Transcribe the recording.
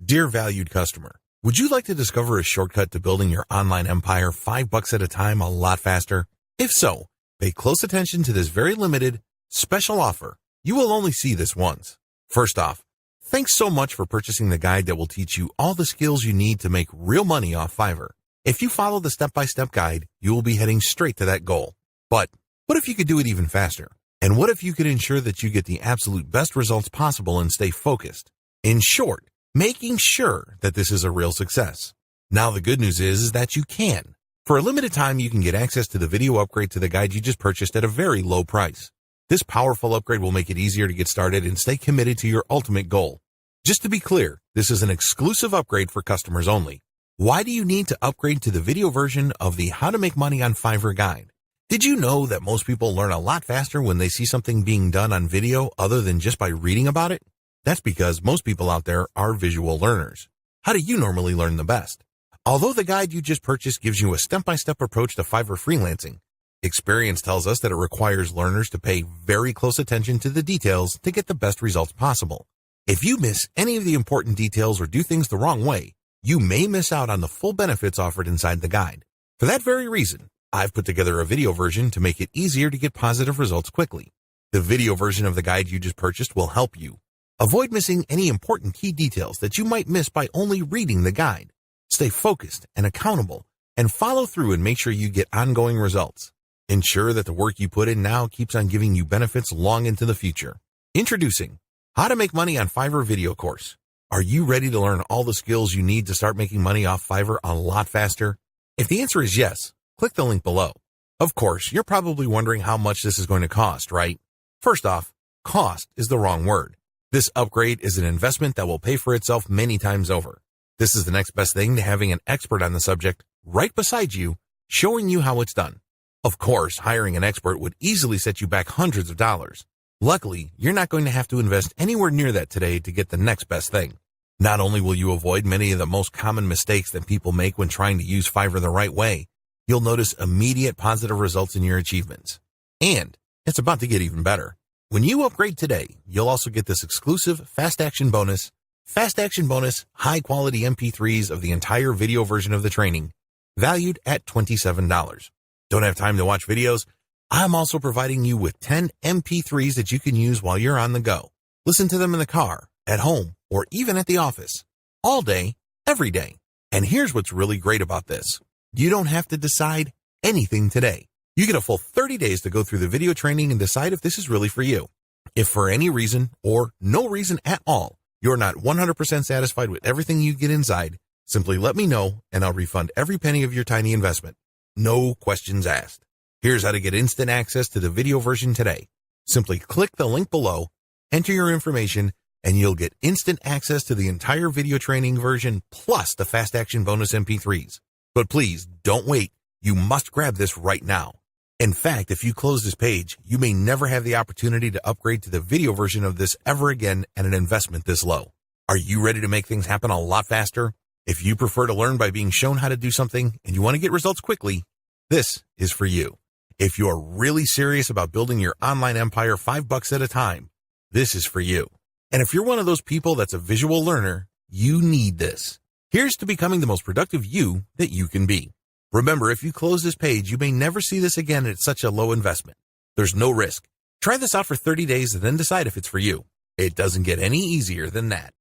Dear valued customer, would you like to discover a shortcut to building your online empire $5 at a time a lot faster? If so, pay close attention to this very limited, special offer. You will only see this once. First off, thanks so much for purchasing the guide that will teach you all the skills you need to make real money off Fiverr. If you follow the step-by-step guide, you will be heading straight to that goal. But what if you could do it even faster? And what if you could ensure that you get the absolute best results possible and stay focused? In short, making sure that this is a real success. Now the good news is that you can. For a limited time, you can get access to the video upgrade to the guide you just purchased at a very low price. This powerful upgrade will make it easier to get started and stay committed to your ultimate goal. Just to be clear, this is an exclusive upgrade for customers only. Why do you need to upgrade to the video version of the How to Make Money on Fiverr guide? Did you know that most people learn a lot faster when they see something being done on video other than just by reading about it? That's because most people out there are visual learners. How do you normally learn the best? Although the guide you just purchased gives you a step-by-step approach to Fiverr freelancing, experience tells us that it requires learners to pay very close attention to the details to get the best results possible. If you miss any of the important details or do things the wrong way, you may miss out on the full benefits offered inside the guide. For that very reason, I've put together a video version to make it easier to get positive results quickly. The video version of the guide you just purchased will help you. Avoid missing any important key details that you might miss by only reading the guide. Stay focused and accountable, and follow through and make sure you get ongoing results. Ensure that the work you put in now keeps on giving you benefits long into the future. Introducing How to Make Money on Fiverr video course. Are you ready to learn all the skills you need to start making money off Fiverr a lot faster? If the answer is yes, click the link below. Of course, you're probably wondering how much this is going to cost, right? First off, cost is the wrong word. This upgrade is an investment that will pay for itself many times over. This is the next best thing to having an expert on the subject right beside you, showing you how it's done. Of course, hiring an expert would easily set you back hundreds of dollars. Luckily, you're not going to have to invest anywhere near that today to get the next best thing. Not only will you avoid many of the most common mistakes that people make when trying to use Fiverr the right way, you'll notice immediate positive results in your achievements. And it's about to get even better. When you upgrade today, you'll also get this exclusive fast action bonus, high quality MP3s of the entire video version of the training, valued at $27. Don't have time to watch videos? I'm also providing you with 10 MP3s that you can use while you're on the go. Listen to them in the car, at home, or even at the office. All day, every day. And here's what's really great about this. You don't have to decide anything today. You get a full 30 days to go through the video training and decide if this is really for you. If for any reason, or no reason at all, you're not 100% satisfied with everything you get inside, simply let me know and I'll refund every penny of your tiny investment. No questions asked. Here's how to get instant access to the video version today. Simply click the link below, enter your information, and you'll get instant access to the entire video training version plus the fast action bonus MP3s. But please don't wait. You must grab this right now. In fact, if you close this page, you may never have the opportunity to upgrade to the video version of this ever again at an investment this low. Are you ready to make things happen a lot faster? If you prefer to learn by being shown how to do something and you want to get results quickly, this is for you. If you are really serious about building your online empire $5 at a time, this is for you. And if you're one of those people that's a visual learner, you need this. Here's to becoming the most productive you that you can be. Remember, if you close this page, you may never see this again at such a low investment. There's no risk. Try this out for 30 days and then decide if it's for you. It doesn't get any easier than that.